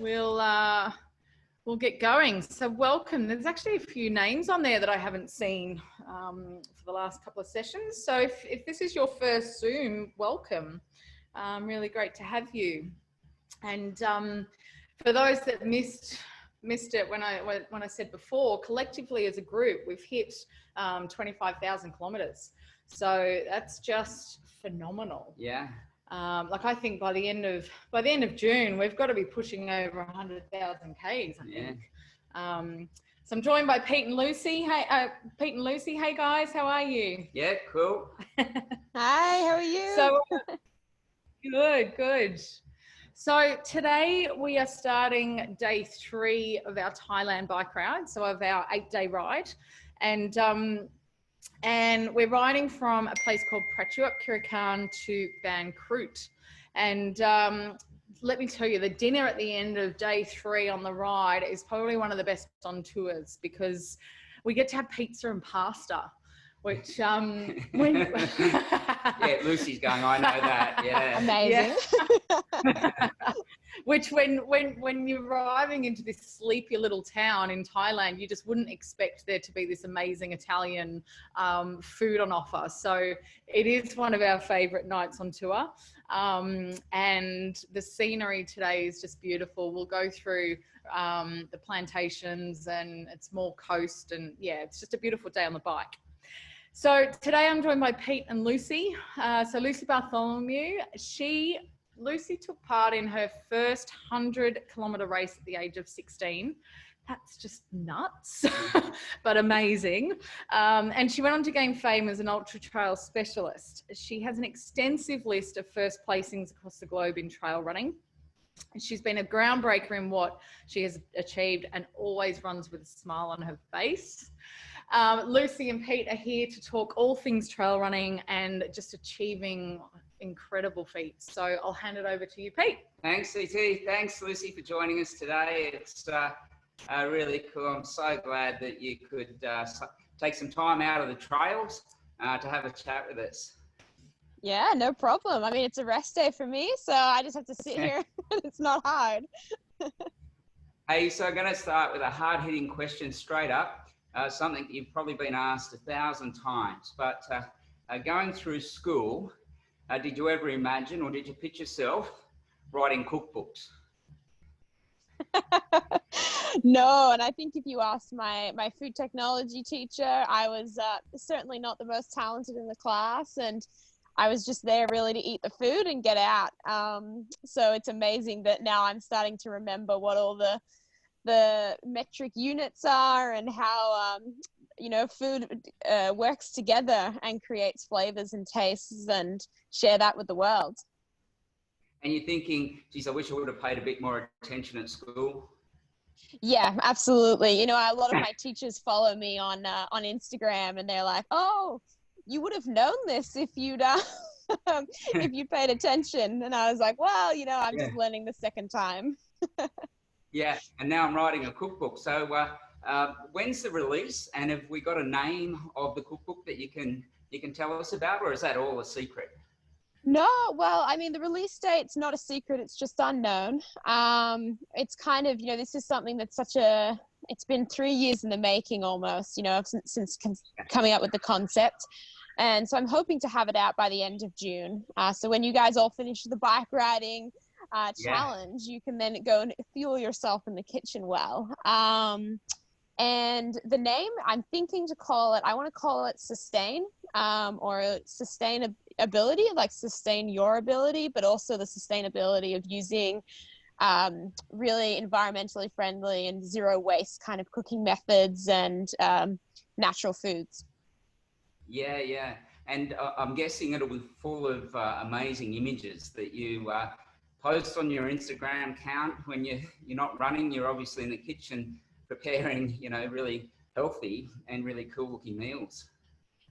We'll get going. So welcome. There's actually a few names on there that I haven't seen for the last couple of sessions. So if this is your first Zoom, welcome. Really great to have you. And for those that missed it when I said before, collectively as a group, we've hit 25,000 kilometers. So that's just phenomenal. Yeah. I think by the end of June, we've got to be pushing over 100,000 Ks, I think. So I'm joined by Pete and Lucy. Hey guys, how are you? Yeah, cool. Hi, how are you? So good. So today we are starting day 3 of our Thailand bike ride, so of our 8-day ride, and we're riding from a place called Prachuap Khiri to Ban Krut. And let me tell you, the dinner at the end of day 3 on the ride is probably one of the best on tours, because we get to have pizza and pasta, which Yeah, Lucy's going, I know that. Yeah. Amazing. Yeah. Which when you're arriving into this sleepy little town in Thailand, you just wouldn't expect there to be this amazing Italian food on offer. So it is one of our favorite nights on tour. And the scenery today is just beautiful. We'll go through the plantations, and it's more coast, and yeah, it's just a beautiful day on the bike. So today I'm joined by Pete and Lucy. So Lucy Bartholomew, Lucy took part in her first 100-kilometre race at the age of 16. That's just nuts, but amazing. And she went on to gain fame as an ultra trail specialist. She has an extensive list of first placings across the globe in trail running. She's been a groundbreaker in what she has achieved, and always runs with a smile on her face. Lucy and Pete are here to talk all things trail running and just achieving incredible feats. So I'll hand it over to you, Pete. Thanks, CT. Thanks, Lucy, for joining us today. It's really cool. I'm so glad that you could take some time out of the trails to have a chat with us. Yeah, no problem. I mean, it's a rest day for me, so I just have to sit here. It's not hard. Hey, so I'm going to start with a hard-hitting question straight up. Something you've probably been asked 1,000 times, but going through school, did you ever imagine, or did you picture yourself writing cookbooks? No, and I think if you asked my food technology teacher, I was certainly not the most talented in the class, and I was just there really to eat the food and get out. So it's amazing that now I'm starting to remember what all the metric units are, and how food works together and creates flavors and tastes, and share that with the world. And you're thinking, geez, I wish I would have paid a bit more attention at school. Yeah, absolutely. You know, a lot of my teachers follow me on Instagram, and they're like, "Oh, you would have known this if you'd if you paid attention." And I was like, "Well, I'm just learning the second time." Yeah, and now I'm writing a cookbook. So when's the release, and have we got a name of the cookbook that you can tell us about, or is that all a secret? No, well, I mean, the release date's not a secret. It's just unknown. It's kind of, this is something that's it's been 3 years in the making almost, since coming up with the concept. And so I'm hoping to have it out by the end of June. So when you guys all finish the bike riding challenge, you can then go and fuel yourself in the kitchen well. And the name, I'm thinking I want to call it Sustain, or Sustainability, like sustain your ability, but also the sustainability of using really environmentally friendly and zero waste kind of cooking methods and natural foods. Yeah. And I'm guessing it'll be full of amazing images that you post on your Instagram account when you're not running. You're obviously in the kitchen preparing, really healthy and really cool looking meals.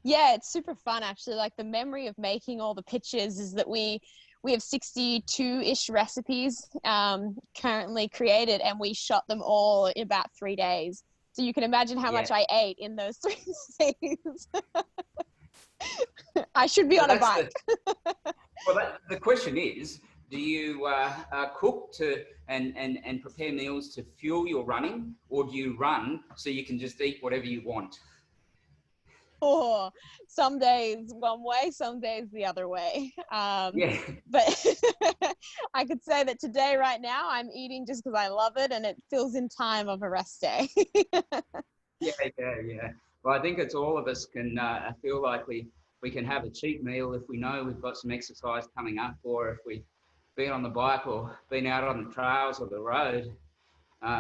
Yeah, it's super fun actually. Like, the memory of making all the pictures is that we have 62-ish recipes currently created, and we shot them all in about 3 days. So you can imagine how much I ate in those 3 days. I should be on a bike. The question is, do you cook and prepare meals to fuel your running, or do you run so you can just eat whatever you want? Oh, some days one way, some days the other way. Yeah. But I could say that today, right now, I'm eating just because I love it, and it fills in time of a rest day. Yeah. Well, I think it's all of us can feel like we can have a cheat meal if we know we've got some exercise coming up, or if we've been on the bike or been out on the trails or the road.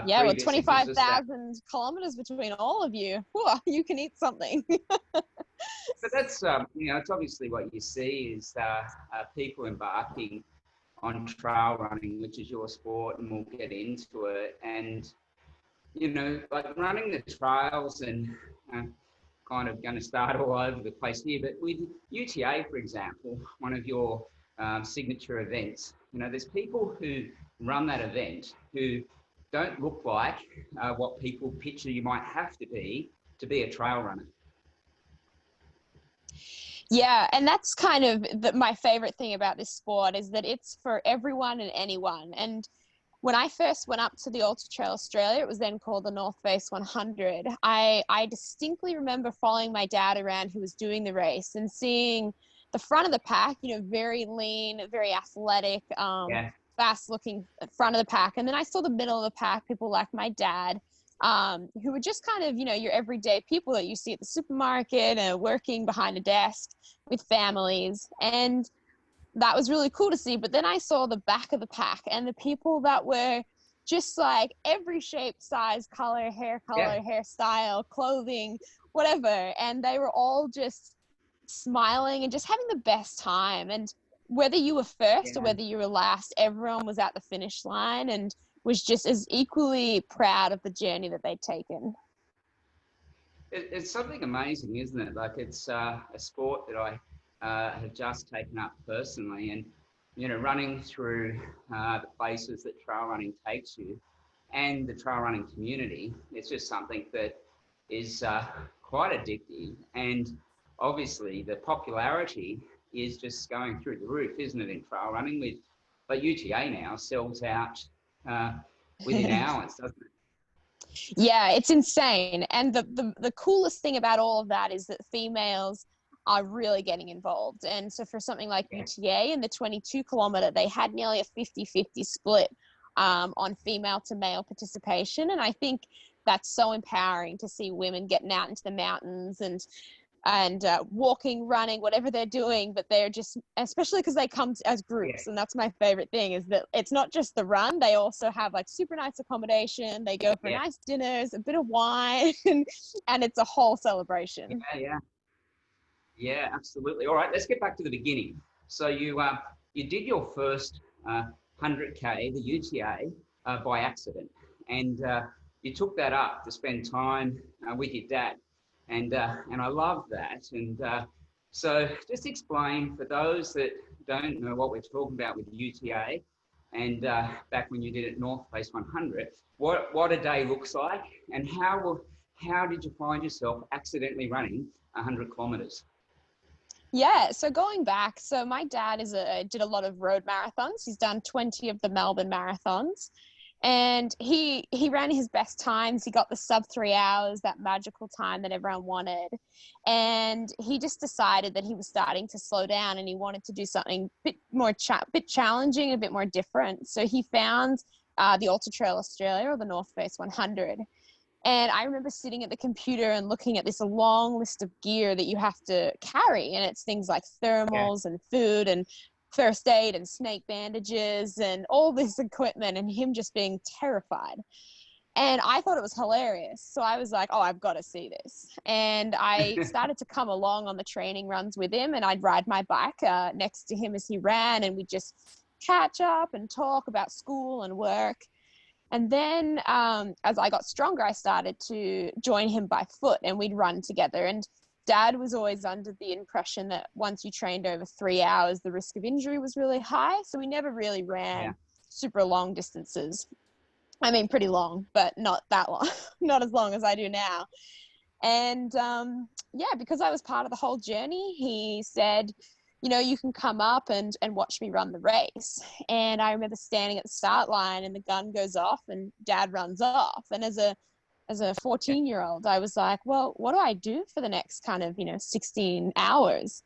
Yeah, well, Previously gives us that. 25,000 kilometers between all of you. Whew, you can eat something. But that's, it's obviously what you see is people embarking on trail running, which is your sport, and we'll get into it. And, like running the trails, and kind of going to start all over the place here, but with UTA, for example, one of your signature events, there's people who run that event who don't look like what people picture you might have to be a trail runner. Yeah, and that's kind of my favorite thing about this sport, is that it's for everyone and anyone. And when I first went up to the Ultra Trail Australia, it was then called the North Face 100. I distinctly remember following my dad around, who was doing the race, and seeing the front of the pack, very lean, very athletic, fast looking front of the pack. And then I saw the middle of the pack, people like my dad, who were just kind of, your everyday people that you see at the supermarket and working behind a desk with families. And that was really cool to see. But then I saw the back of the pack and the people that were just like every shape, size, color, hairstyle, clothing, whatever. And they were all just smiling and just having the best time. And whether you were first or whether you were last, everyone was at the finish line and was just as equally proud of the journey that they'd taken. It's something amazing, isn't it? Like, it's a sport that I have just taken up personally, and running through the places that trail running takes you, and the trail running community, it's just something that is quite addictive. And obviously the popularity is just going through the roof, isn't it, in trail running? But UTA now sells out within hours, doesn't it? Yeah, it's insane. And the coolest thing about all of that is that females are really getting involved. And so for something like UTA in the 22 kilometer, they had nearly a 50-50 split on female to male participation. And I think that's so empowering to see women getting out into the mountains and walking, running, whatever they're doing, but they're just, especially because they come as groups. And that's my favorite thing, is that it's not just the run. They also have like super nice accommodation. They go for nice dinners, a bit of wine, and it's a whole celebration. Yeah, absolutely. All right, let's get back to the beginning. So you did your first 100K, the UTA, by accident, and you took that up to spend time with your dad, and I love that. And so just explain for those that don't know what we're talking about with UTA, and back when you did it North Face 100, what a day looks like, and how did you find yourself accidentally running 100 kilometers? Yeah, so going back, so my dad did a lot of road marathons. He's done 20 of the Melbourne marathons, and he ran his best times. He got the sub 3 hours, that magical time that everyone wanted. And he just decided that he was starting to slow down, and he wanted to do something bit challenging, a bit more different. So he found the Ultra Trail Australia, or the North Face 100. And I remember sitting at the computer and looking at this long list of gear that you have to carry. And it's things like thermals and food and first aid and snake bandages and all this equipment, and him just being terrified. And I thought it was hilarious. So I was like, oh, I've got to see this. And I started to come along on the training runs with him, and I'd ride my bike next to him as he ran, and we'd just catch up and talk about school and work. And then as I got stronger, I started to join him by foot, and we'd run together. And Dad was always under the impression that once you trained over 3 hours, the risk of injury was really high. So we never really ran super long distances. I mean, pretty long, but not that long, not as long as I do now. And because I was part of the whole journey, he said, you can come up and watch me run the race. And I remember standing at the start line and the gun goes off and Dad runs off. And as a 14-year-old, I was like, well, what do I do for the next kind of, 16 hours?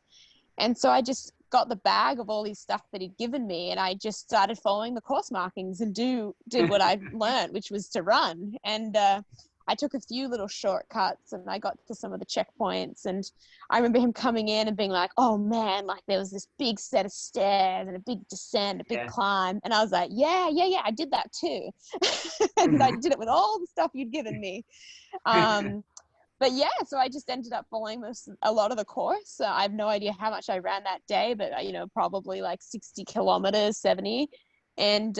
And so I just got the bag of all these stuff that he'd given me, and I just started following the course markings and did what I learned, which was to run. And I took a few little shortcuts and I got to some of the checkpoints, and I remember him coming in and being like, oh man, like there was this big set of stairs and a big descent, a big climb. And I was like, yeah, I did that too. And I did it with all the stuff you'd given me. But yeah, so I just ended up following a lot of the course. I have no idea how much I ran that day, but probably like 60 kilometers, 70. And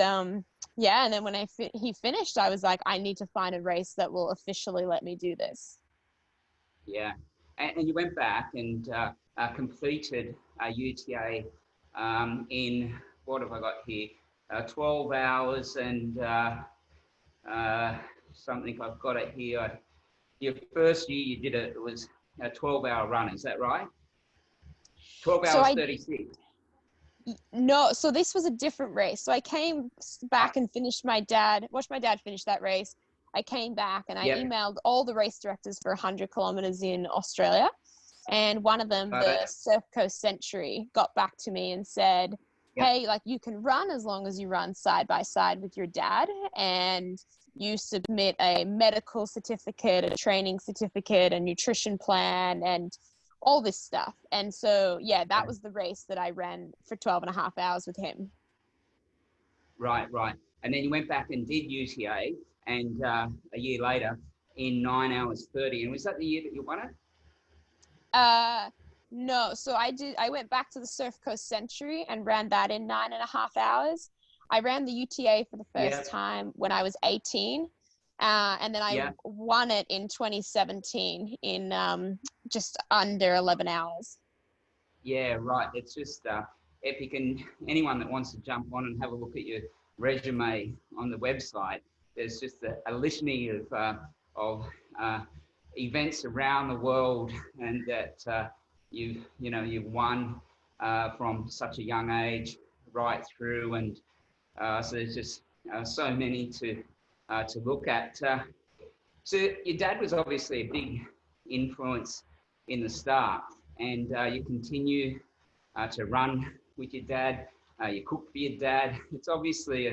yeah, and then when he finished, I was like, I need to find a race that will officially let me do this. Yeah, and you went back and completed a UTA in, what have I got here? 12 hours and something, I've got it here. Your first year you did it was a 12-hour run, is that right? 12 hours, 36. No, so this was a different race. So I came back and watched my dad finish that race. I came back and I emailed all the race directors for 100 kilometers in Australia. And one of them, the Surf Coast Century, got back to me and said, hey, like you can run as long as you run side by side with your dad, and you submit a medical certificate, a training certificate, a nutrition plan, and all this stuff. And so, yeah, that was the race that I ran for 12 and a half hours with him. Right. And then you went back and did UTA, and a year later in 9 hours 30. And was that the year that you won it? No. So I went back to the Surf Coast Century and ran that in 9.5 hours. I ran the UTA for the first time when I was 18. And then I won it in 2017 in just under 11 hours. Yeah, right. It's just epic. And anyone that wants to jump on and have a look at your resume on the website, there's just a litany of events around the world, and that you've won from such a young age right through, and so there's just so many to look at. So your dad was obviously a big influence in the start, and you continue to run with your dad, you cook for your dad. It's obviously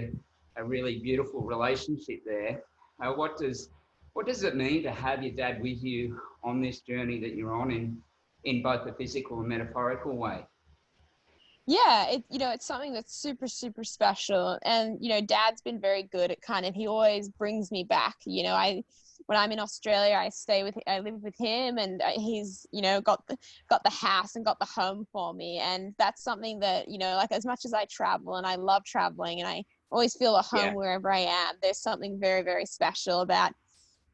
a really beautiful relationship there. What does it mean to have your dad with you on this journey that you're on in both a physical and metaphorical way? Yeah, it's something that's super, super special. And, Dad's been very good at he always brings me back. When I'm in Australia, I live with him, and he's, got the house and got the home for me. And that's something that, like as much as I travel and I love traveling and I always feel at home wherever I am, there's something very, very special about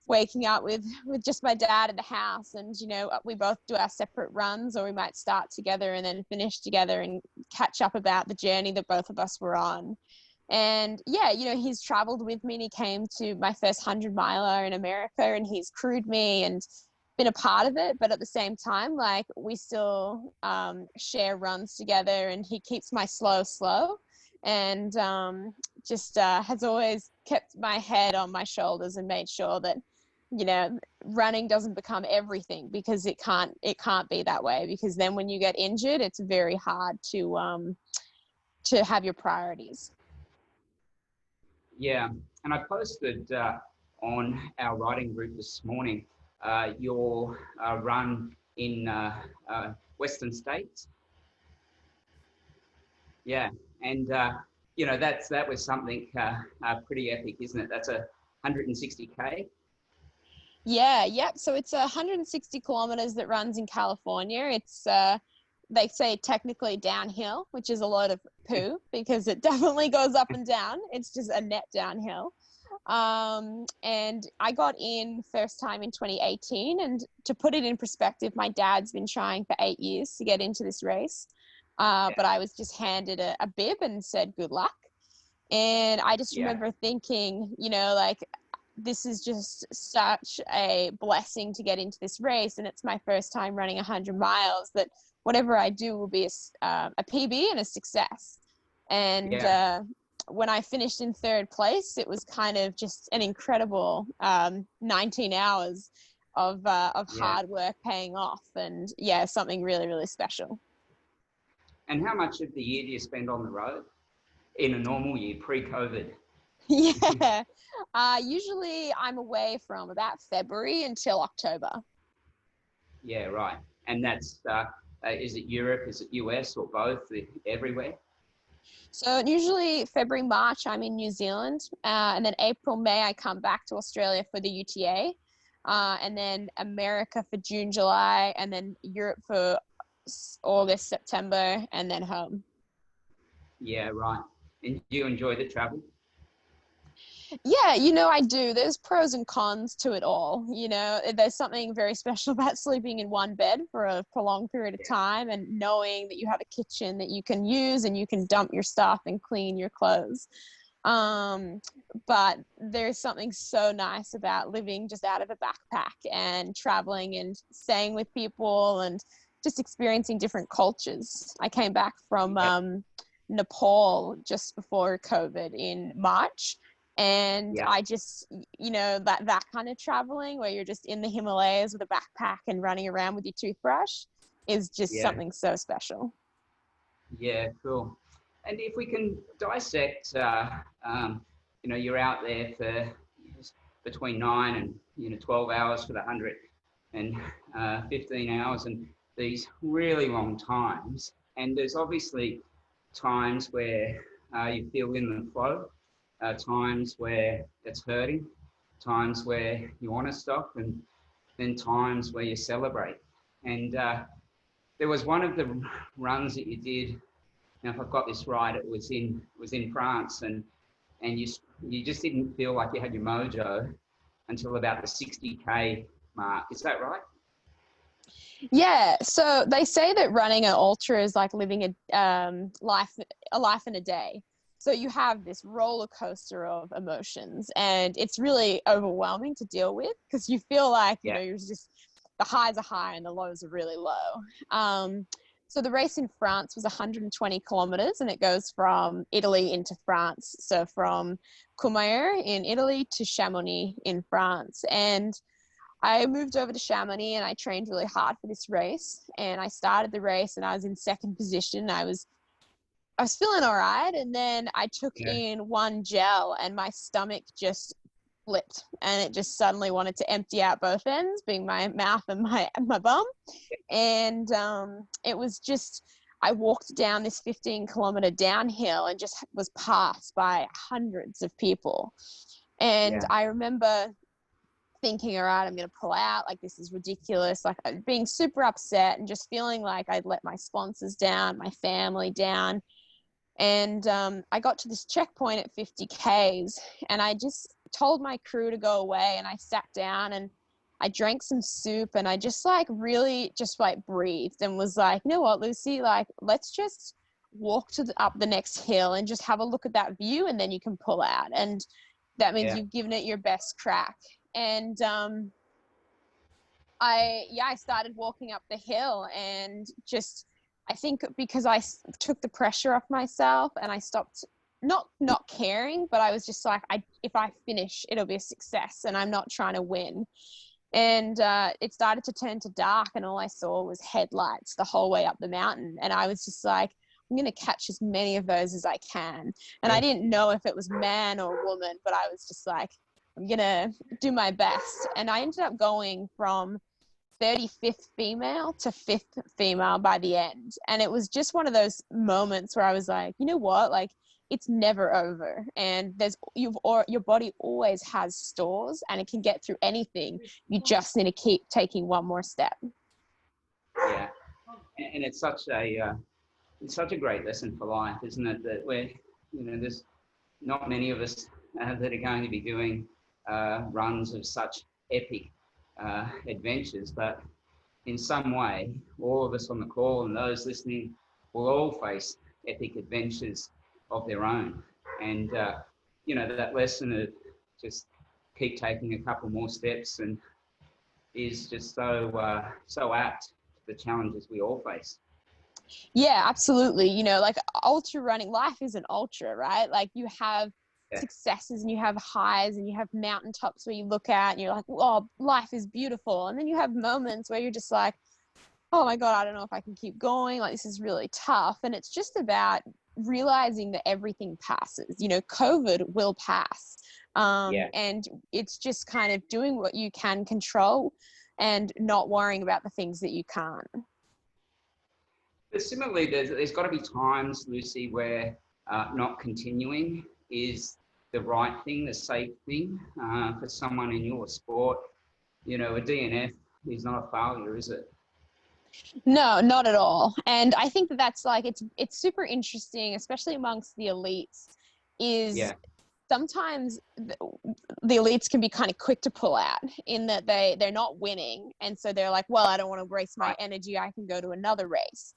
waking up with just my dad at the house. And we both do our separate runs, or we might start together and then finish together and catch up about the journey that both of us were on. And he's traveled with me, and he came to my first 100-miler in America, and he's crewed me and been a part of it. But at the same time, like, we still share runs together, and he keeps my slow and just has always kept my head on my shoulders and made sure that running doesn't become everything, because it can't be that way, because then when you get injured, it's very hard to have your priorities. Yeah, and I posted on our writing group this morning your run in Western States. Yeah, and that was something pretty epic, isn't it? That's 160K. Yeah. So it's 160 kilometers that runs in California. It's they say technically downhill, which is a load of poo, because it definitely goes up and down. It's just a net downhill. And I got in first time in 2018. And to put it in perspective, my dad's been trying for 8 years to get into this race. But I was just handed a bib and said, good luck. And I just remember thinking, this is just such a blessing to get into this race, and it's my first time running 100 miles, that whatever I do will be a PB and a success. And when I finished in third place, it was kind of just an incredible 19 hours of hard work paying off, and something really, really special. And how much of the year do you spend on the road in a normal year, pre-COVID? Yeah, usually I'm away from about February until October. Yeah, right. And that's, is it Europe, is it US, or both, everywhere? So usually February, March, I'm in New Zealand. And then April, May, I come back to Australia for the UTA. And then America for June, July, and then Europe for August, September, and then home. Yeah, right. And do you enjoy the travel? Yeah, I do. There's pros and cons to it all. There's something very special about sleeping in one bed for a prolonged period of time, and knowing that you have a kitchen that you can use and you can dump your stuff and clean your clothes. But there's something so nice about living just out of a backpack and traveling and staying with people and just experiencing different cultures. I came back from Nepal just before COVID in March. And I just, that kind of traveling where you're just in the Himalayas with a backpack and running around with your toothbrush is just something so special. Yeah, cool. And if we can dissect, you're out there for between 9 and 12 hours for the 100 and 15 hours and these really long times. And there's obviously times where you feel in the flow. Times where it's hurting, times where you want to stop, and then times where you celebrate. And there was one of the runs that you did. Now, if I've got this right, it was in France, and you just didn't feel like you had your mojo until about the 60K mark. Is that right? Yeah. So they say that running an ultra is like living a life in a day. So you have this roller coaster of emotions, and it's really overwhelming to deal with because you feel like, you're just, the highs are high and the lows are really low. So the race in France was 120 kilometers, and it goes from Italy into France. So from Courmayeur in Italy to Chamonix in France. And I moved over to Chamonix and I trained really hard for this race. And I started the race and I was in second position. I was feeling all right, and then I took in one gel and my stomach just flipped, and it just suddenly wanted to empty out both ends, being my mouth and my bum. And it was just, I walked down this 15-kilometer downhill and just was passed by hundreds of people. And I remember thinking, all right, I'm going to pull out, like, this is ridiculous, like being super upset and just feeling like I'd let my sponsors down, my family down. And I got to this checkpoint at 50 Ks, and I just told my crew to go away, and I sat down and I drank some soup, and I just really just breathed and was like, you know what, Lucy, like, let's just walk up the next hill and just have a look at that view, and then you can pull out. And that means you've given it your best crack. And I started walking up the hill, and just, I think because I took the pressure off myself and I stopped not caring, but I was just like, if I finish, it'll be a success, and I'm not trying to win. And it started to turn to dark, and all I saw was headlights the whole way up the mountain. And I was just like, I'm going to catch as many of those as I can. And I didn't know if it was man or woman, but I was just like, I'm going to do my best. And I ended up going from 35th female to 5th female by the end. And it was just one of those moments where I was like, you know what, like, it's never over, and your body always has stores, and it can get through anything. You just need to keep taking one more step. Yeah, and it's such a great lesson for life, isn't it? That there's not many of us that are going to be doing runs of such epic adventures, but in some way, all of us on the call and those listening will all face epic adventures of their own. And, that lesson of just keep taking a couple more steps, and is just so apt to the challenges we all face. Yeah, absolutely. You know, like ultra running, life is an ultra, right? Like you have successes and you have highs and you have mountaintops where you look at and you're like, oh, life is beautiful. And then you have moments where you're just like, oh my God, I don't know if I can keep going. Like this is really tough. And it's just about realizing that everything passes. You know, COVID will pass. And it's just kind of doing what you can control and not worrying about the things that you can't. But similarly, there's got to be times, Lucy, where not continuing is the right thing, the safe thing for someone in your sport. You know, a DNF is not a failure, is it? No, not at all. And I think that that's like, it's super interesting, especially amongst the elites, is sometimes the elites can be kind of quick to pull out in that they're not winning. And so they're like, well, I don't want to waste my energy. I can go to another race.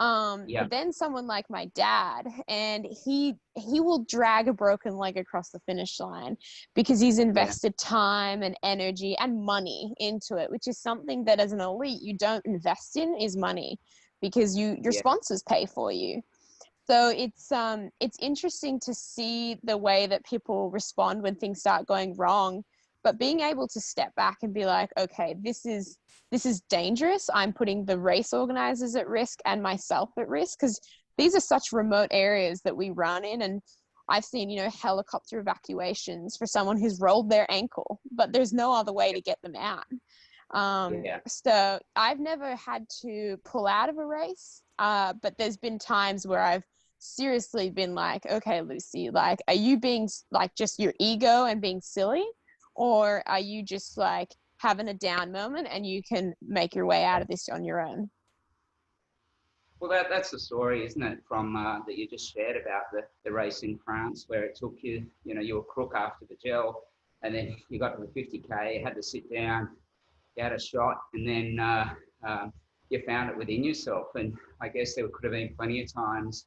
But then someone like my dad, and he will drag a broken leg across the finish line because he's invested time and energy and money into it, which is something that as an elite you don't invest in, is money, because your sponsors pay for you. So it's interesting to see the way that people respond when things start going wrong, but being able to step back and be like, okay, this is dangerous. I'm putting the race organizers at risk and myself at risk, because these are such remote areas that we run in. And I've seen, you know, helicopter evacuations for someone who's rolled their ankle, but there's no other way to get them out. So I've never had to pull out of a race, but there's been times where I've seriously been like, okay, Lucy, like, are you being like just your ego and being silly, or are you just like having a down moment and you can make your way out of this on your own? Well, that's the story, isn't it, from that you just shared about the race in France, where it took you, you know, you were crook after the gel, and then you got to the 50K, you had to sit down, you had a shot, and then you found it within yourself. And I guess there could have been plenty of times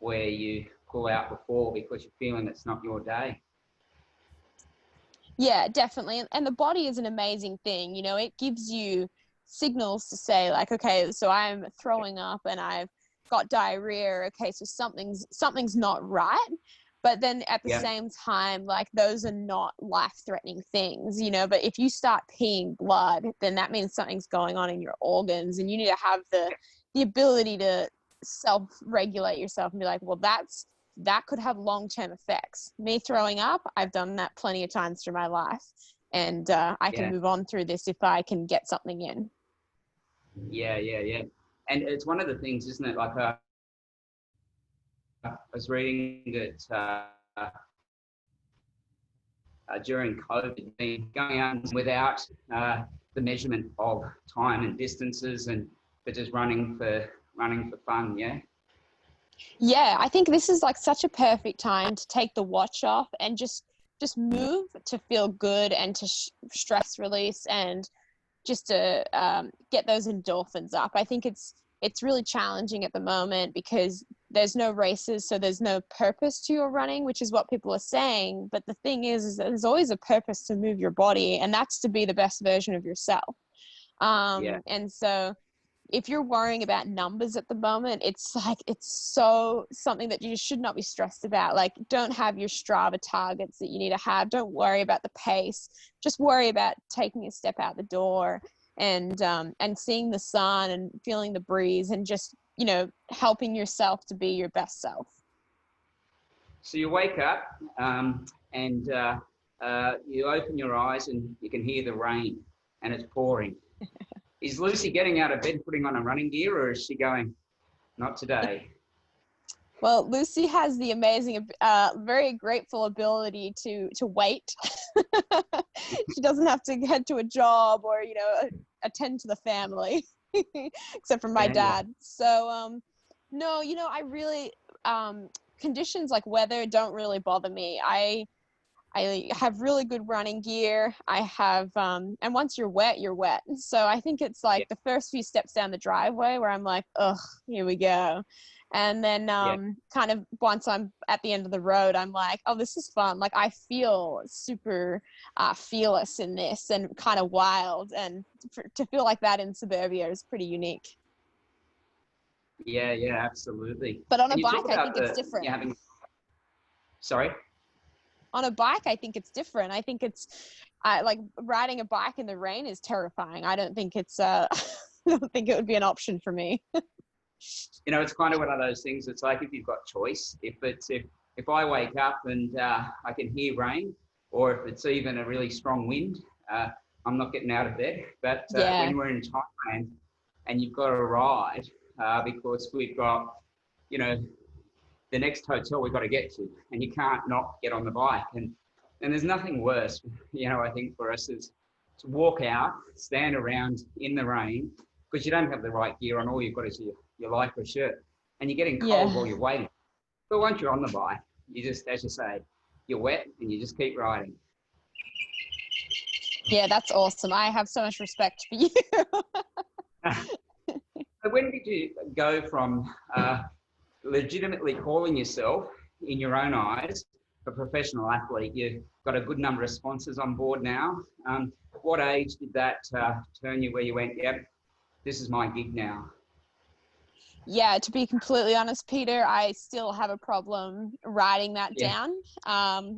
where you pull out before because you're feeling it's not your day. Yeah, definitely. And the body is an amazing thing. You know, it gives you signals to say like, okay, so I'm throwing up and I've got diarrhea. Okay, so something's not right. But then at the same time, like, those are not life-threatening things, you know. But if you start peeing blood, then that means something's going on in your organs, and you need to have the ability to self-regulate yourself and be like, well, that could have long-term effects. Me throwing up, I've done that plenty of times through my life, and I can move on through this if I can get something in. Yeah. And it's one of the things, isn't it? Like I was reading that during COVID, being going out without the measurement of time and distances, and but just running for fun. Yeah, I think this is like such a perfect time to take the watch off and just move to feel good and to stress release, and just to get those endorphins up. I think it's really challenging at the moment because there's no races, so there's no purpose to your running, which is what people are saying. But the thing is that there's always a purpose to move your body, and that's to be the best version of yourself. And so if you're worrying about numbers at the moment, it's so something that you should not be stressed about. Like, don't have your Strava targets that you need to have. Don't worry about the pace. Just worry about taking a step out the door and seeing the sun and feeling the breeze, and just, you know, helping yourself to be your best self. So you wake up and you open your eyes and you can hear the rain and it's pouring. Is Lucy getting out of bed, putting on a running gear, or is she going, not today? Well, Lucy has the amazing, very grateful ability to wait. She doesn't have to head to a job or, you know, attend to the family, except for my dad. So, no, you know, I really, conditions like weather don't really bother me. I have really good running gear. I have, and once you're wet, you're wet. So I think it's like the first few steps down the driveway where I'm like, ugh, here we go. And then kind of once I'm at the end of the road, I'm like, oh, this is fun. Like I feel super fearless in this and kind of wild. And to feel like that in suburbia is pretty unique. Yeah, yeah, absolutely. But on a And you bike, talk I about think it's different. Sorry? On a bike, I think it's different. I think it's like riding a bike in the rain is terrifying. I don't think it's, I don't think it would be an option for me. You know, it's kind of one of those things. It's like if you've got choice, if I wake up and I can hear rain, or if it's even a really strong wind, I'm not getting out of bed. But when we're in Thailand and you've got to ride because we've got, you know, the next hotel we've got to get to, and you can't not get on the bike. And there's nothing worse, you know, I think for us is to walk out, stand around in the rain, because you don't have the right gear on. All you've got is your lycra shirt, and you're getting cold while you're waiting. But once you're on the bike, you just, as you say, you're wet and you just keep riding. Yeah, that's awesome. I have so much respect for you. So when did you go from legitimately calling yourself, in your own eyes, a professional athlete? You've got a good number of sponsors on board now. What age did that turn you where you went, yep, this is my gig now? Yeah, to be completely honest, Peter, I still have a problem writing that down.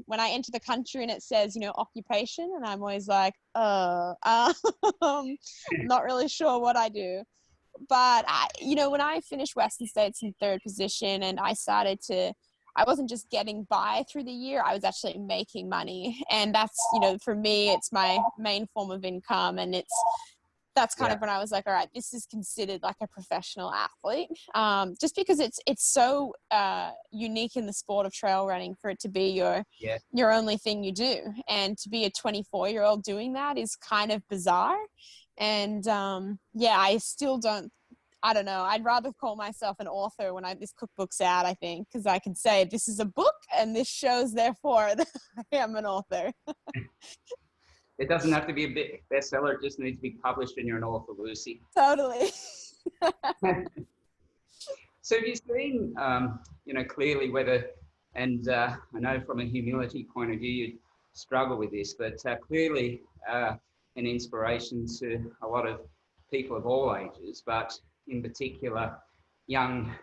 When I enter the country and it says, you know, occupation, and I'm always like, not really sure what I do. But you know, when I finished Western States in 3rd position, and I wasn't just getting by through the year, I was actually making money. And that's, you know, for me, it's my main form of income. And that's kind of when I was like, all right, this is considered like a professional athlete. Just because it's so unique in the sport of trail running for it to be your only thing you do. And to be a 24-year-old doing that is kind of bizarre. And I still I don't know. I'd rather call myself an author when this cookbook's out, I think, because I can say this is a book and this shows therefore that I am an author. It doesn't have to be a bestseller. It just needs to be published and you're an author, Lucy. Totally. So have you seen, you know, clearly whether, and I know from a humility point of view, you struggle with this, but clearly an inspiration to a lot of people of all ages, but in particular, young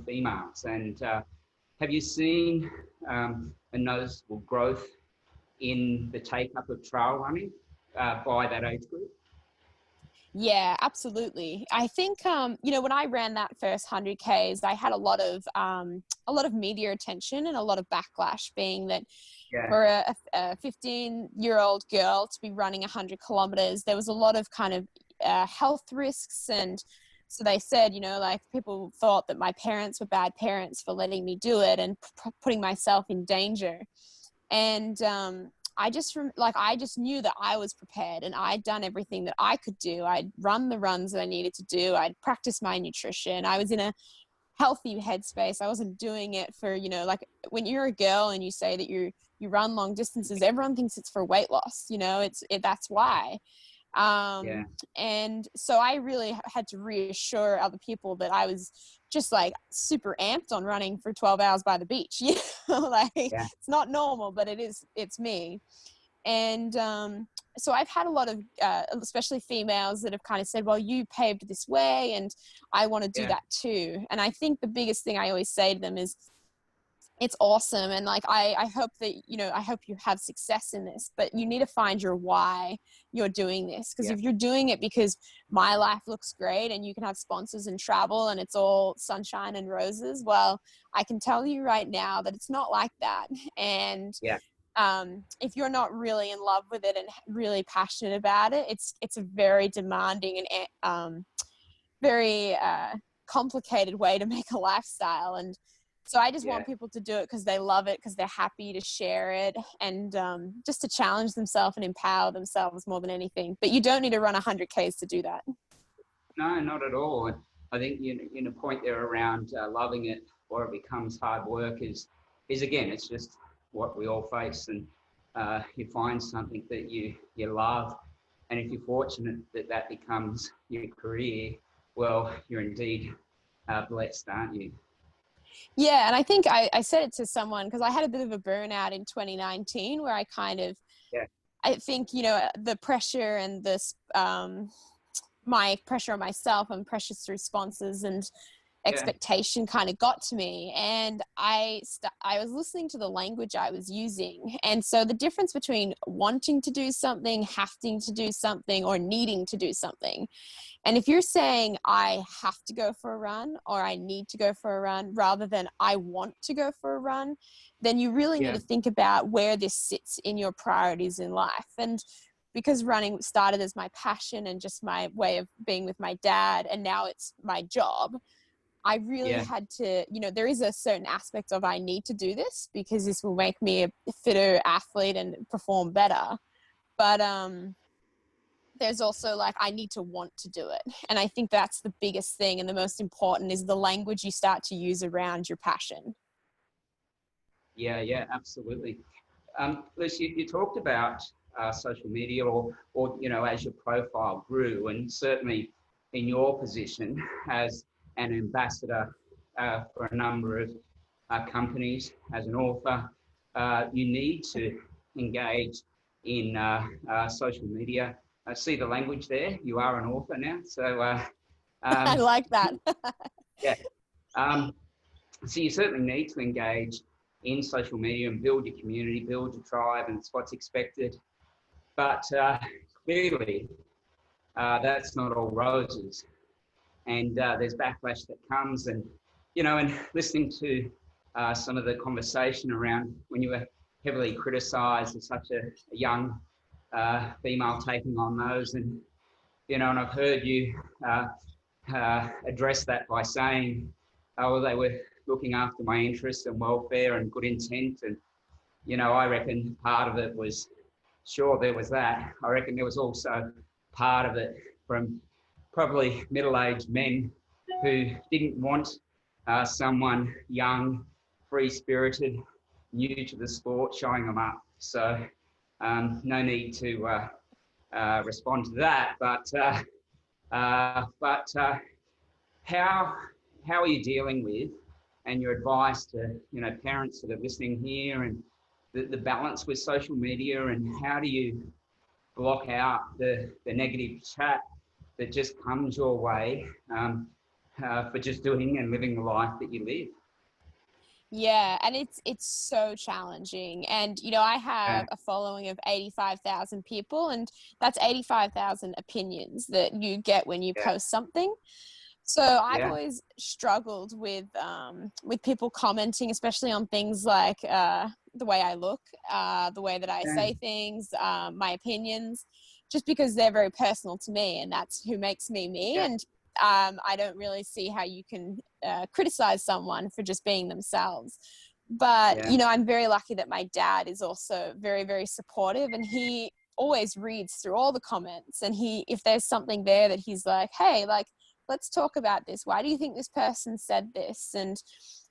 females. And have you seen a noticeable growth in the take-up of trail running by that age group? Yeah, absolutely. I think, you know, when I ran that first 100 Ks, I had a lot of media attention and a lot of backlash, being that for a 15-year-old girl to be running 100 kilometers, there was a lot of kind of health risks. And so they said, you know, like people thought that my parents were bad parents for letting me do it and putting myself in danger. And I just knew that I was prepared and I'd done everything that I could do. I'd run the runs that I needed to do. I'd practiced my nutrition. I was in a healthy headspace. I wasn't doing it for, you know, like when you're a girl and you say that you run long distances, everyone thinks it's for weight loss, you know, that's why. And so I really had to reassure other people that I was just like super amped on running for 12 hours by the beach. You know, like it's not normal, but it's me. And so I've had a lot of, especially females that have kind of said, well, you paved this way and I want to do that too. And I think the biggest thing I always say to them is, it's awesome. And like, I hope that, you know, I hope you have success in this, but you need to find your why you're doing this. Because if you're doing it because my life looks great and you can have sponsors and travel and it's all sunshine and roses, well, I can tell you right now that it's not like that. And if you're not really in love with it and really passionate about it, it's a very demanding and very complicated way to make a lifestyle. And so I just want people to do it because they love it, because they're happy to share it, and just to challenge themselves and empower themselves more than anything. But you don't need to run 100 Ks to do that. No, not at all. And I think you point there around loving it, or it becomes hard work is again, it's just what we all face. And you find something that you love, and if you're fortunate that becomes your career, well, you're indeed blessed, aren't you? Yeah, and I think I said it to someone because I had a bit of a burnout in 2019 where I kind of, Yeah. I think, you know, the pressure and this, my pressure on myself and pressures through sponsors and Yeah. expectation kind of got to me, and I was listening to the language I was using. And so the difference between wanting to do something, having to do something, or needing to do something, and if you're saying I have to go for a run or I need to go for a run rather than I want to go for a run, then you really need Yeah. to think about where this sits in your priorities in life. And because running started as my passion and just my way of being with my dad, and now it's my job, I really Yeah. had to, you know, there is a certain aspect of I need to do this because this will make me a fitter athlete and perform better. But there's also like, I need to want to do it. And I think that's the biggest thing. And the most important is the language you start to use around your passion. Yeah. Yeah. Absolutely. Lucy, you talked about social media, or you know, as your profile grew, and certainly in your position as an ambassador for a number of companies, as an author, you need to engage in social media. I see the language there. You are an author now, so I um, like that. yeah. Um, so you certainly need to engage in social media and build your community, build your tribe, and it's what's expected. But clearly, that's not all roses, and there's backlash that comes. And you know, and listening to some of the conversation around when you were heavily criticised as such a young female taking on those, and you know, and I've heard you address that by saying, "Oh, well, they were looking after my interests and welfare and good intent." And you know, I reckon part of it was, sure, there was that. I reckon there was also part of it from probably middle-aged men who didn't want someone young, free-spirited, new to the sport, showing them up. So no need to respond to that. But how are you dealing with, and your advice to, you know, parents that are listening here, and the balance with social media, and how do you block out the negative chat that just comes your way for just doing and living the life that you live? Yeah, and it's so challenging. And you know, I Yeah. have a following of 85,000 people, and that's 85,000 opinions that you get when you Yeah. post something. So I've Yeah. always struggled with people commenting, especially on things like the way I look, the way that I Yeah. say things, my opinions, just because they're very personal to me, and that's who makes me me. Yeah. And I don't really see how you can criticize someone for just being themselves. But Yeah. you know, I'm very lucky that my dad is also very, very supportive, and he always reads through all the comments, and if there's something there that he's like, hey, like, let's talk about this. Why do you think this person said this? And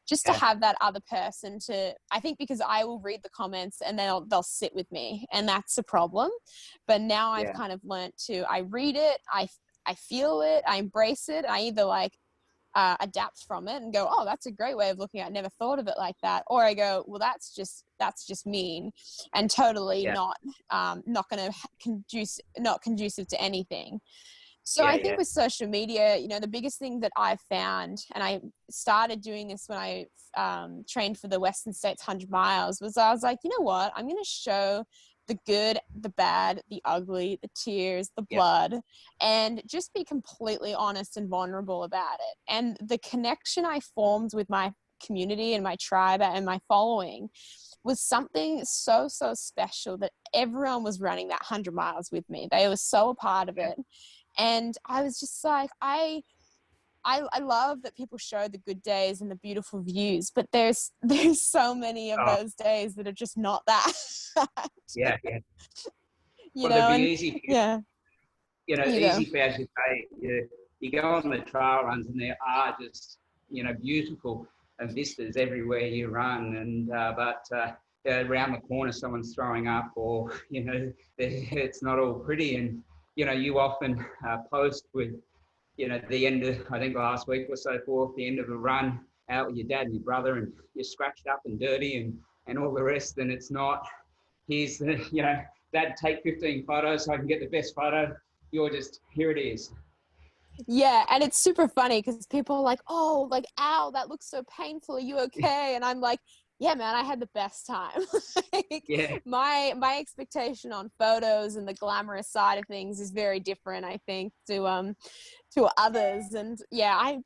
just to Yeah. have that other person to, I think because I will read the comments and they'll sit with me, and that's a problem. But now I've Yeah. kind of learned I read it, I feel it, I embrace it. I either like adapt from it and go, oh, that's a great way of looking at it. I never thought of it like that. Or I go, well, that's just mean and totally Yeah. not going to not conducive to anything. So Yeah. I Yeah. think with social media, you know, the biggest thing that I've found, and I started doing this when I trained for the Western States 100 miles, was I was like, you know what, I'm going to show the good, the bad, the ugly, the tears, the Yeah. blood, and just be completely honest and vulnerable about it. And the connection I formed with my community and my tribe and my following was something so, so special, that everyone was running that 100 miles with me. They were so a part of it. And I was just like, I love that people show the good days and the beautiful views, but there's so many of Oh, those days that are just not that. yeah. Yeah. You Well, it'd know, be and easy for you, yeah, you know, you go. easy for, as you say, you go on the trail runs, and there are just, you know, beautiful vistas everywhere you run, and but around the corner someone's throwing up, or you know, it's not all pretty. And you know, you often post with, you know, the end of, I think last week or so forth, the end of a run, out with your dad and your brother and you're scratched up and dirty and all the rest, and it's not, here's the, Dad, take 15 photos so I can get the best photo. You're just, here it is. Yeah, and it's super funny because people are like, oh, like, ow, that looks so painful. Are you okay? And I'm like, yeah, man, I had the best time. Like, Yeah. my expectation on photos and the glamorous side of things is very different, I think, to others. And yeah, I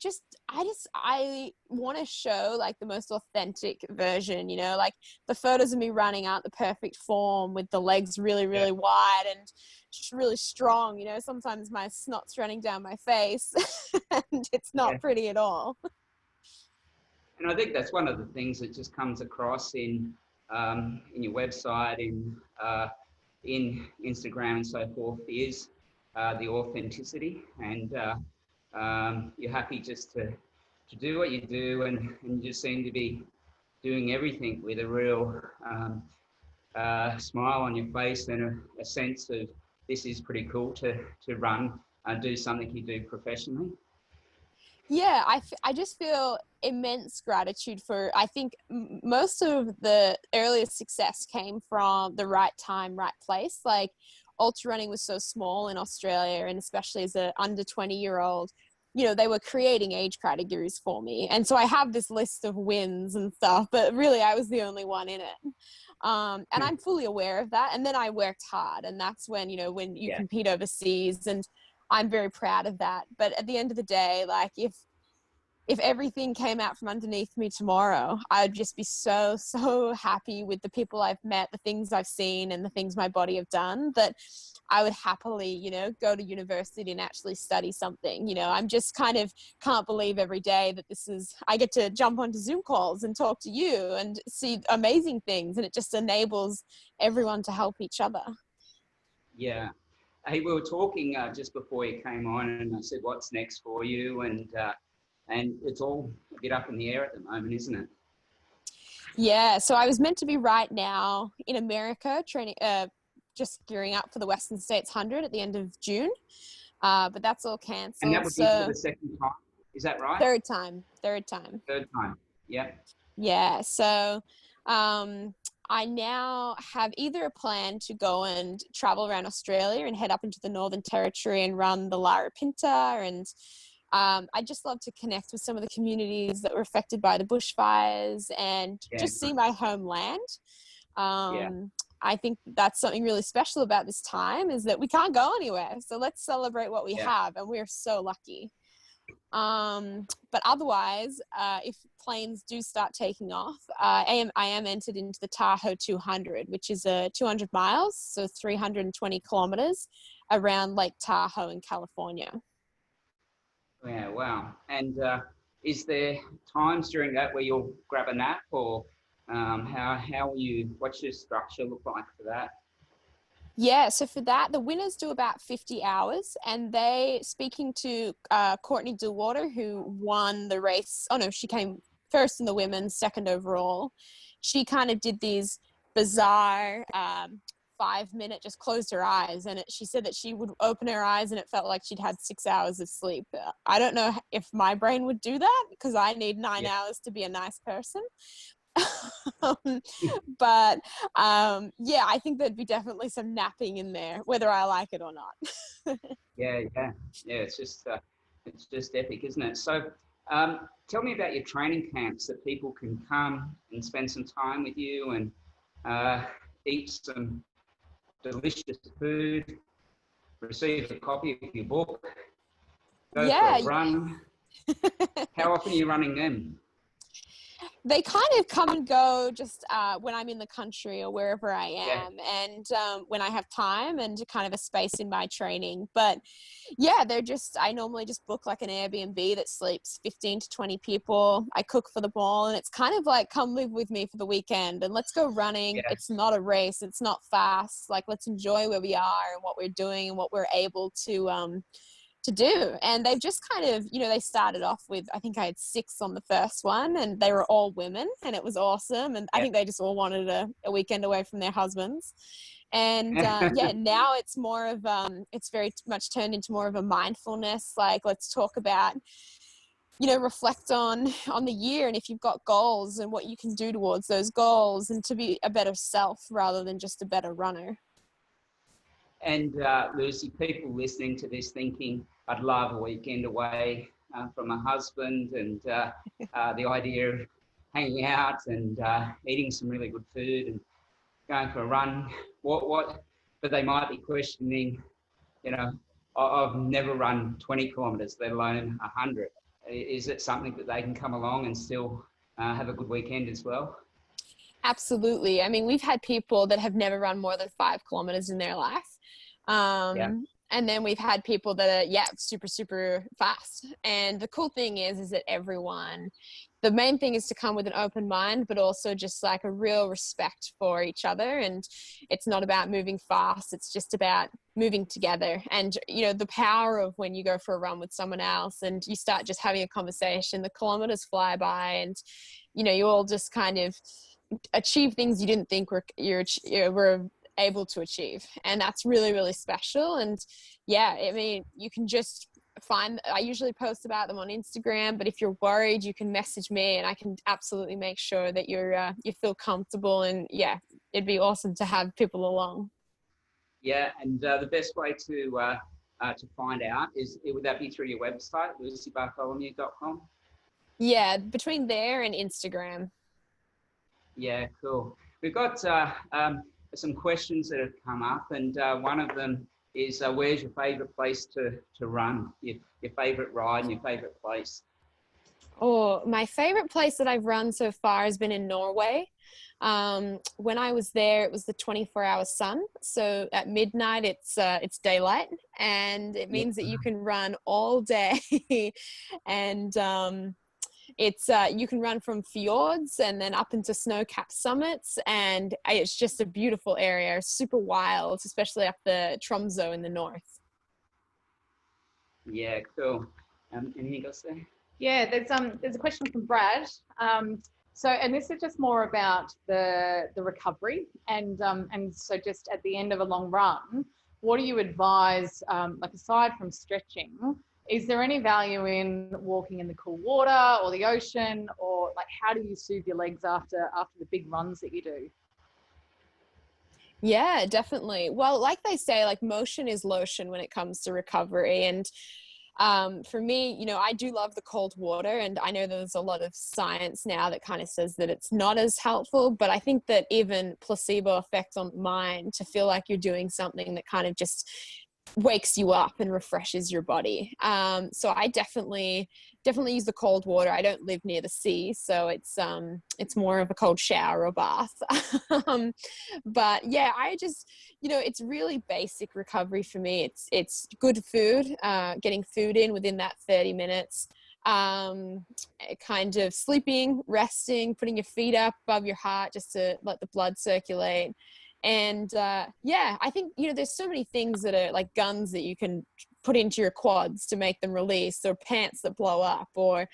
want to show like the most authentic version, like the photos of me running out the perfect form with the legs really, really wide and just really strong. Sometimes my snot's running down my face and it's not pretty at all. And I think that's one of the things that just comes across in your website, in Instagram and so forth, is the authenticity, and you're happy just to do what you do, and you just seem to be doing everything with a real smile on your face and a sense of this is pretty cool to run and do something you do professionally. Yeah, I just feel immense gratitude for, I think most of the earliest success came from the right time, right place. Like ultra running was so small in Australia, and especially as an under 20-year-old, they were creating age categories for me. And so I have this list of wins and stuff, but really I was the only one in it. And I'm fully aware of that. And then I worked hard, and that's when, when you compete overseas, and I'm very proud of that. But at the end of the day, like if everything came out from underneath me tomorrow, I'd just be so, so happy with the people I've met, the things I've seen, and the things my body have done, that I would happily, go to university and actually study something. I'm just kind of can't believe every day that I get to jump onto Zoom calls and talk to you and see amazing things. And it just enables everyone to help each other. Yeah. Hey, we were talking just before you came on, and I said, what's next for you? And it's all a bit up in the air at the moment, isn't it? Yeah. So I was meant to be right now in America training, just gearing up for the Western States 100 at the end of June. But that's all cancelled. And that would be for the second time. Is that right? Third time. Third time. Yeah. Yeah. So I now have either a plan to go and travel around Australia and head up into the Northern Territory and run the Larapinta, and I just love to connect with some of the communities that were affected by the bushfires and just see my homeland. I think that's something really special about this time, is that we can't go anywhere. So let's celebrate what we have, and we're so lucky. But otherwise, if planes do start taking off, I am entered into the Tahoe 200, which is 200 miles, so 320 kilometers around Lake Tahoe in California. Yeah, wow. And is there times during that where you'll grab a nap, or what's your structure look like for that? Yeah, so for that, the winners do about 50 hours, and speaking to Courtney Dillwater, who won the race. Oh no, she came first in the women's, second overall. She kind of did these bizarre 5-minute, just closed her eyes, and she said that she would open her eyes and it felt like she'd had 6 hours of sleep. I don't know if my brain would do that, because I need 9 hours to be a nice person. But I think there'd be definitely some napping in there, whether I like it or not. Yeah. It's just epic, isn't it? So tell me about your training camps, that people can come and spend some time with you and eat some delicious food, receive a copy of your book, go for a run. How often are you running them? They kind of come and go just when I'm in the country or wherever I am, and when I have time and kind of a space in my training. But I normally just book like an Airbnb that sleeps 15 to 20 people. I cook for them all, and it's kind of like, come live with me for the weekend and let's go running. Yeah. It's not a race. It's not fast. Like, let's enjoy where we are and what we're doing and what we're able to do. And they've just kind of, they started off with, I think I had 6 on the first one, and they were all women, and it was awesome. And I think they just all wanted a weekend away from their husbands. And now it's more of, it's very much turned into more of a mindfulness. Like, let's talk about reflect on the year, and if you've got goals and what you can do towards those goals, and to be a better self rather than just a better runner. And Lucy, people listening to this thinking, I'd love a weekend away from my husband, and the idea of hanging out and eating some really good food and going for a run. But they might be questioning, I've never run 20 kilometres, let alone 100. Is it something that they can come along and still have a good weekend as well? Absolutely. I mean, we've had people that have never run more than 5 kilometers in their life. And then we've had people that are, super, super fast. And the cool thing is that the main thing is to come with an open mind, but also just like a real respect for each other. And it's not about moving fast. It's just about moving together. And, the power of when you go for a run with someone else and you start just having a conversation, the kilometers fly by, and, you all just kind of achieve things you didn't think were able to achieve. And that's really, really special. And I mean, you can just I usually post about them on Instagram, but if you're worried, you can message me and I can absolutely make sure that you feel comfortable. And it'd be awesome to have people along. Yeah, and the best way to find out would that be through your website, lucybartholomew.com? Yeah, between there and Instagram. Yeah, cool. We've got some questions that have come up, and one of them is, where's your favourite place to run? Your favourite ride and your favourite place? Oh, my favorite place that I've run so far has been in Norway. When I was there, it was the 24-hour sun. So at midnight, it's daylight, and it means that you can run all day. And you can run from fjords and then up into snow-capped summits, and it's just a beautiful area, super wild, especially up the Tromsø in the north. Yeah, cool. Anything else there? Yeah, there's a question from Brad. And this is just more about the recovery, and so just at the end of a long run, what do you advise? Like, aside from stretching, is there any value in walking in the cool water or the ocean, or like how do you soothe your legs after the big runs that you do? Yeah, definitely. Well, like they say, like motion is lotion when it comes to recovery. And for me, I do love the cold water, and I know there's a lot of science now that kind of says that it's not as helpful, but I think that even placebo effect on the mind, to feel like you're doing something that kind of just wakes you up and refreshes your body. So I definitely use the cold water. I don't live near the sea, so it's more of a cold shower or bath. But I just, it's really basic recovery for me. It's good food, getting food in within that 30 minutes, kind of sleeping, resting, putting your feet up above your heart just to let the blood circulate. And I think, there's so many things that are like guns that you can put into your quads to make them release, or pants that blow up, or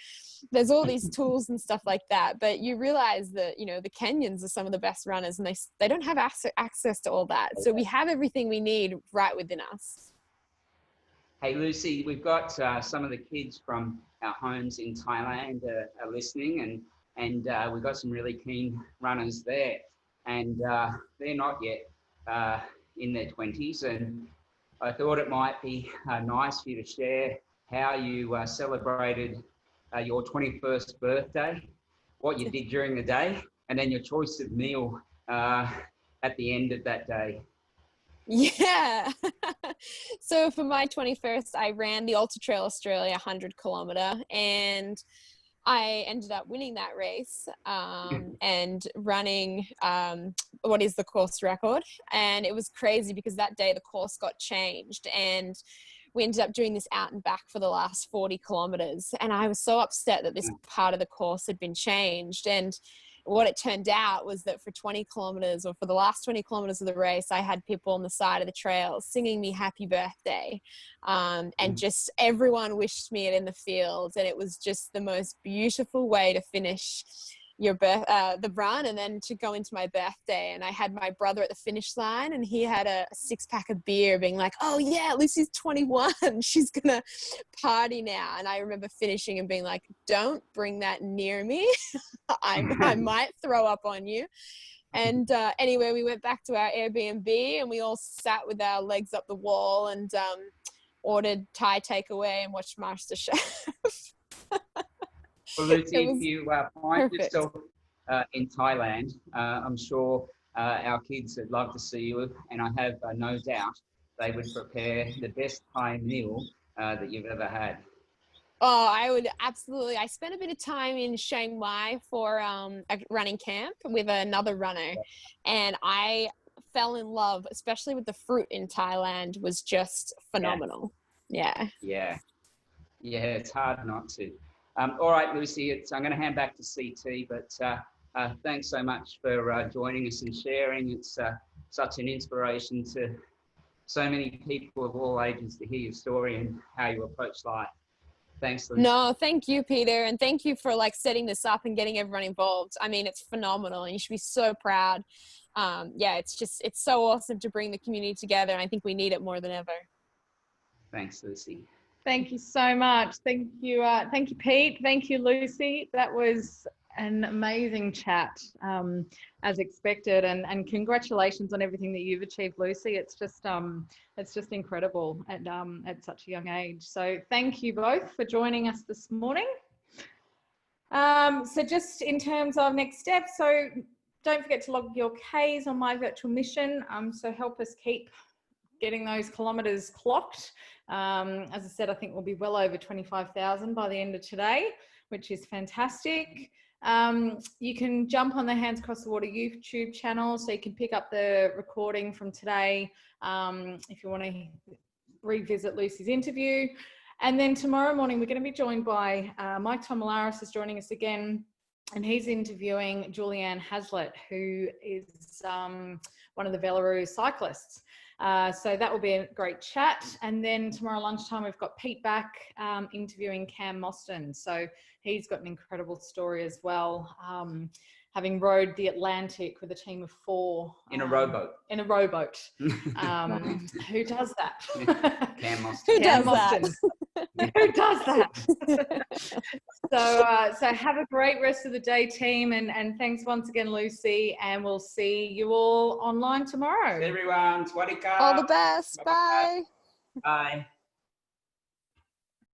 there's all these tools and stuff like that. But you realize that, the Kenyans are some of the best runners, and they don't have access to all that. So we have everything we need right within us. Hey, Lucy, we've got some of the kids from our homes in Thailand are listening, and we've got some really keen runners there. And they're not yet in their 20s. And I thought it might be nice for you to share how you celebrated your 21st birthday, what you did during the day, and then your choice of meal at the end of that day. Yeah. So for my 21st, I ran the Ultra Trail Australia 100 kilometer, and I ended up winning that race and running what is the course record. And it was crazy because that day the course got changed, and we ended up doing this out and back for the last 40 kilometers. And I was so upset that this part of the course had been changed. And what it turned out was that for 20 kilometers, or for the last 20 kilometers of the race, I had people on the side of the trail singing me happy birthday. And just everyone wished me it in the field. And it was just the most beautiful way to finish the run, and then to go into my birthday. And I had my brother at the finish line, and he had a 6-pack of beer, being like, oh yeah, Lucy's 21, she's gonna party now. And I remember finishing and being like, don't bring that near me. I might throw up on you. And anyway, we went back to our Airbnb, and we all sat with our legs up the wall and ordered Thai takeaway and watched MasterChef. Well, Lucy, if you find yourself in Thailand, I'm sure our kids would love to see you, and I have no doubt they would prepare the best Thai meal that you've ever had. Oh, I would absolutely. I spent a bit of time in Chiang Mai for a running camp with another runner, and I fell in love, especially with the fruit in Thailand, was just phenomenal. Yeah. Yeah, it's hard not to. All right, Lucy, I'm going to hand back to CT, but thanks so much for joining us and sharing. It's such an inspiration to so many people of all ages to hear your story and how you approach life. Thanks, Lucy. No, thank you, Peter, and thank you for setting this up and getting everyone involved. I mean, it's phenomenal, and you should be so proud. It's so awesome to bring the community together, and I think we need it more than ever. Thanks, Lucy. Thank you so much. Thank you, Pete. Thank you, Lucy. That was an amazing chat, as expected, and congratulations on everything that you've achieved, Lucy. It's just incredible at such a young age. So thank you both for joining us this morning. So just in terms of next steps, so don't forget to log your Ks on My Virtual Mission. So help us keep getting those kilometres clocked. As I said, I think we'll be well over 25,000 by the end of today, which is fantastic. You can jump on the Hands Across the Water YouTube channel, so you can pick up the recording from today if you want to revisit Lucy's interview. And then tomorrow morning, we're going to be joined by Mike Tomalaris is joining us again, and he's interviewing Julianne Hazlitt, who is one of the Belarus cyclists. So that will be a great chat. And then tomorrow lunchtime, we've got Pete back interviewing Cam Mostyn. So he's got an incredible story as well, having rowed the Atlantic with a team of 4. In a rowboat. In a rowboat. Who does that? Cam Mostyn. Who does that? Who does that? So have a great rest of the day, team, and thanks once again, Lucy, and we'll see you all online tomorrow. Everyone, swadee ka. All the best. Bye. Bye.